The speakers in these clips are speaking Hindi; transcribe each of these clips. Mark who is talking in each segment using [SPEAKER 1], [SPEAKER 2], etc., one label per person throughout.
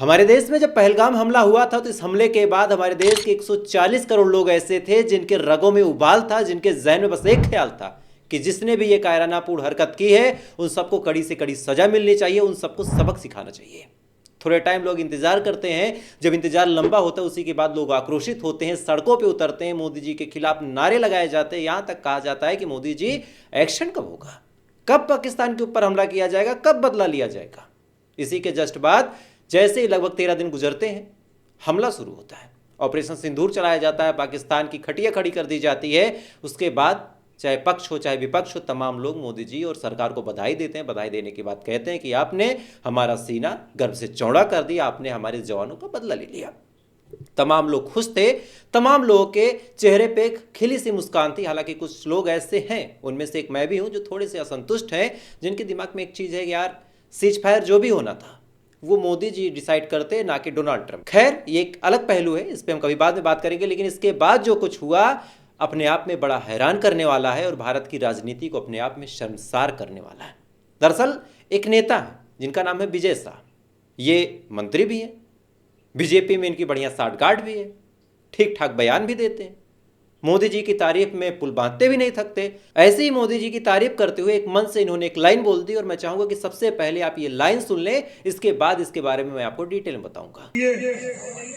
[SPEAKER 1] हमारे देश में जब पहलगाम हमला हुआ था तो इस हमले के बाद हमारे देश के 140 करोड़ लोग ऐसे थे जिनके रगों में उबाल था, जिनके जहन में बस एक ख्याल था कि जिसने भी ये कायरानापूर्ण हरकत की है उन सबको कड़ी से कड़ी सजा मिलनी चाहिए, उन सबको सबक सिखाना चाहिए। थोड़े टाइम लोग इंतजार करते हैं, जब इंतजार लंबा होता है उसी के बाद लोग आक्रोशित होते हैं, सड़कों पर उतरते हैं, मोदी जी के खिलाफ नारे लगाए जाते हैं, यहां तक कहा जाता है कि मोदी जी एक्शन कब होगा, कब पाकिस्तान के ऊपर हमला किया जाएगा, कब बदला लिया जाएगा। इसी के जस्ट बाद जैसे ही लगभग 13 दिन गुजरते हैं हमला शुरू होता है, ऑपरेशन सिंदूर चलाया जाता है, पाकिस्तान की खटिया खड़ी कर दी जाती है। उसके बाद चाहे पक्ष हो चाहे विपक्ष हो, तमाम लोग मोदी जी और सरकार को बधाई देते हैं। बधाई देने के बाद कहते हैं कि आपने हमारा सीना गर्व से चौड़ा कर दिया, आपने हमारे जवानों का बदला ले लिया। तमाम लोग खुश थे, तमाम लोगों के चेहरे पे एक खिली सी मुस्कान थी। हालांकि कुछ लोग ऐसे हैं, उनमें से एक मैं भी हूं, जो थोड़े से असंतुष्ट हैं, जिनके दिमाग में एक चीज़ है कि यार सीज फायर जो भी होना था वो मोदी जी डिसाइड करते, ना कि डोनाल्ड ट्रंप। खैर ये एक अलग पहलू है, इस पर हम कभी बाद में बात करेंगे। लेकिन इसके बाद जो कुछ हुआ अपने आप में बड़ा हैरान करने वाला है और भारत की राजनीति को अपने आप में शर्मसार करने वाला है। दरअसल एक नेता है जिनका नाम है विजय शाह, ये मंत्री भी हैं, बीजेपी में इनकी बढ़िया साठगांठ भी है, ठीक ठाक बयान भी देते हैं, मोदी जी की तारीफ में पुल बांधते भी नहीं थकते। ऐसे ही मोदी जी की तारीफ करते हुए एक मन से इन्होंने एक लाइन बोल दी और मैं चाहूंगा कि सबसे पहले आप ये लाइन सुन लें, इसके बाद इसके बारे में मैं आपको डिटेल में बताऊंगा।
[SPEAKER 2] ये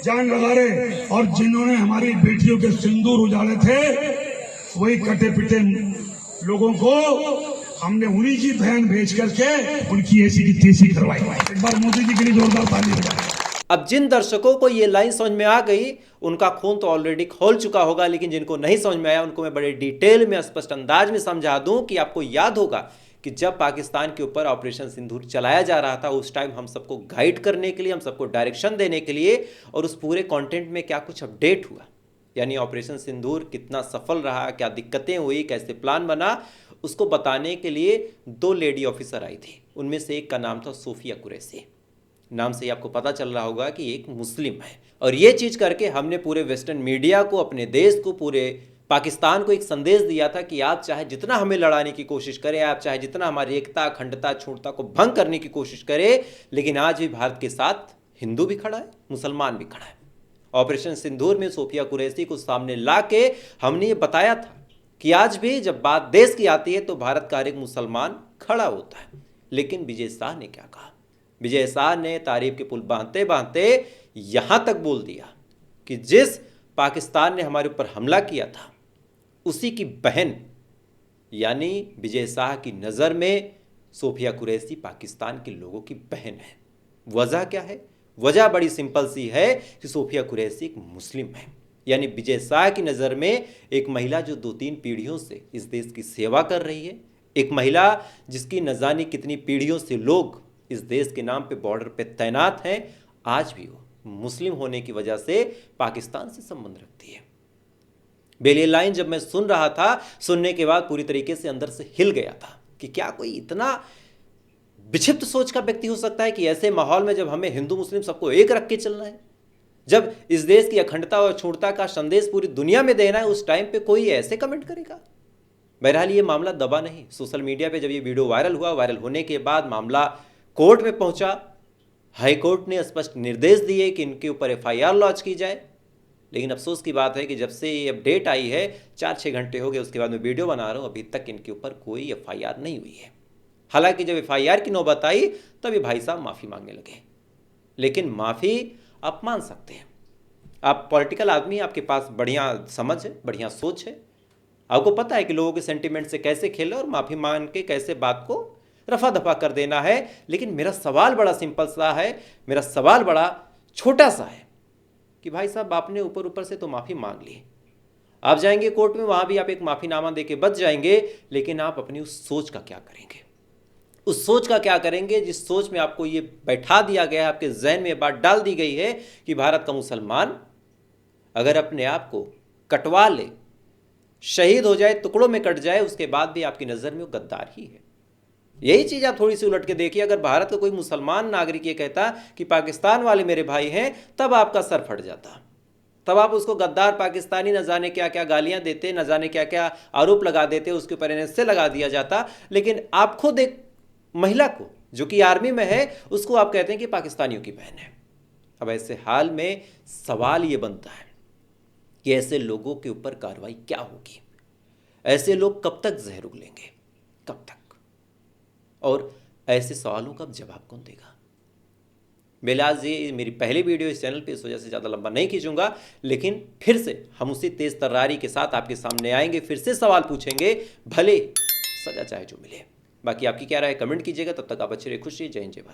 [SPEAKER 2] जान लगा रहे और जिन्होंने हमारी बेटियों के सिंदूर उजाड़े थे वही कटे पिटे लोगों को हमने उन्हीं की बहन भेज करके उनकी ऐसी की तैसी करवाई। एक बार मोदी जी के लिए जोरदार ताली बजाएं।
[SPEAKER 1] अब जिन दर्शकों को ये लाइन समझ में आ गई उनका खून तो ऑलरेडी खोल चुका होगा, लेकिन जिनको नहीं समझ में आया उनको मैं बड़े डिटेल में स्पष्ट अंदाज में समझा दूं कि आपको याद होगा कि जब पाकिस्तान के ऊपर ऑपरेशन सिंदूर चलाया जा रहा था उस टाइम हम सबको गाइड करने के लिए, हम सबको डायरेक्शन देने के लिए और उस पूरे कंटेंट में क्या कुछ अपडेट हुआ, यानी ऑपरेशन सिंदूर कितना सफल रहा, क्या दिक्कतें हुई, कैसे प्लान बना, उसको बताने के लिए 2 लेडी ऑफिसर आई थी। उनमें से एक का नाम था सोफिया कुरैशी। नाम से ही आपको पता चल रहा होगा कि एक मुस्लिम है। और ये चीज़ करके हमने पूरे वेस्टर्न मीडिया को, अपने देश को, पूरे पाकिस्तान को एक संदेश दिया था कि आप चाहे जितना हमें लड़ाने की कोशिश करें, आप चाहे जितना हमारी एकता, अखंडता, अछूतता को भंग करने की कोशिश करें, लेकिन आज भी भारत के साथ हिंदू भी खड़ा है, मुसलमान भी खड़ा है। ऑपरेशन सिंदूर में सोफिया कुरैशी को सामने ला के हमने ये बताया था कि आज भी जब बात देश की आती है तो भारत का हर एक मुसलमान खड़ा होता है। लेकिन विजय शाह ने क्या कहा? विजय शाह ने तारीफ के पुल बांधते बांधते यहां तक बोल दिया कि जिस पाकिस्तान ने हमारे ऊपर हमला किया था उसी की बहन, यानी विजय शाह की नज़र में सोफिया कुरैशी पाकिस्तान के लोगों की बहन है। वजह क्या है? वजह बड़ी सिंपल सी है कि सोफिया कुरैशी एक मुस्लिम है, यानी विजय शाह की नज़र में एक महिला जो 2-3 पीढ़ियों से इस देश की सेवा कर रही है, एक महिला जिसकी न जाने कितनी पीढ़ियों से लोग इस देश के नाम पे बॉर्डर पे तैनात हैं, आज भी वो मुस्लिम होने की वजह से पाकिस्तान से संबंध रखती है। बेली लाइन जब मैं सुन रहा था, सुनने के बाद पूरी तरीके से अंदर से हिल गया था कि क्या कोई इतना विक्षिप्त सोच का व्यक्ति हो सकता है कि ऐसे माहौल में जब हमें हिंदू मुस्लिम सबको एक रख के चलना है, जब इस देश की अखंडता और अछूतता का संदेश पूरी दुनिया में देना है, उस टाइम पे कोई ऐसे कमेंट करेगा? बहरहाल ये मामला दबा नहीं। सोशल मीडिया पे जब ये वीडियो वायरल हुआ, वायरल होने के बाद मामला कोर्ट में पहुंचा। हाई कोर्ट ने स्पष्ट निर्देश दिए कि इनके ऊपर एफआईआर लॉन्च की जाए। लेकिन अफसोस की बात है कि जब से ये अपडेट आई है 4-6 घंटे हो गए, उसके बाद मैं वीडियो बना रहा हूं, अभी तक इनके ऊपर कोई एफआईआर नहीं हुई है। हालांकि जब एफआईआर की नौबत आई तब ये भाई साहब माफ़ी मांगने लगे, लेकिन माफ़ी आप मान सकते हैं, आप पॉलिटिकल आदमी, आपके पास बढ़िया समझ है, बढ़िया सोच है, आपको पता है कि लोगों के सेंटिमेंट से कैसे खेले और माफ़ी मांग के कैसे बात को रफा दफा कर देना है। लेकिन मेरा सवाल बड़ा सिंपल सा है, मेरा सवाल बड़ा छोटा सा है कि भाई साहब आपने ऊपर ऊपर से तो माफ़ी मांग ली, आप जाएंगे कोर्ट में, वहाँ भी आप एक माफ़ीनामा दे के बच जाएंगे, लेकिन आप अपनी उस सोच का क्या करेंगे? उस सोच का क्या करेंगे जिस सोच में आपको ये बैठा दिया गया है, आपके जहन में ये बात डाल दी गई है कि भारत का मुसलमान अगर अपने आप को कटवा ले, शहीद हो जाए, टुकड़ों में कट जाए, उसके बाद भी आपकी नज़र में वो गद्दार ही है। यही चीज़ आप थोड़ी सी उलट के देखिए, अगर भारत का कोई मुसलमान नागरिक ये कहता कि पाकिस्तान वाले मेरे भाई हैं, तब आपका सर फट जाता, तब आप उसको गद्दार पाकिस्तानी न जाने क्या क्या गालियां देते, न जाने क्या क्या आरोप लगा देते, उसके ऊपर एनएसए लगा दिया जाता। लेकिन आप खुद एक महिला को जो कि आर्मी में है उसको आप कहते हैं कि पाकिस्तानियों की बहन है। अब ऐसे हाल में सवाल ये बनता है कि ऐसे लोगों के ऊपर कार्रवाई क्या होगी, ऐसे लोग कब तक जहर उगलेंगे, कब तक, और ऐसे सवालों का जवाब कौन देगा। आज ये मेरी पहली वीडियो इस चैनल पे, इस वजह से ज़्यादा लंबा नहीं खींचूंगा, लेकिन फिर से हम उसी तेज तर्रारी के साथ आपके सामने आएंगे, फिर से सवाल पूछेंगे, भले सजा चाहे जो मिले। बाकी आपकी क्या राय है कमेंट कीजिएगा। तब तक आप अच्छे रहिए, खुश रहिए। जय हिंद, जय भारत।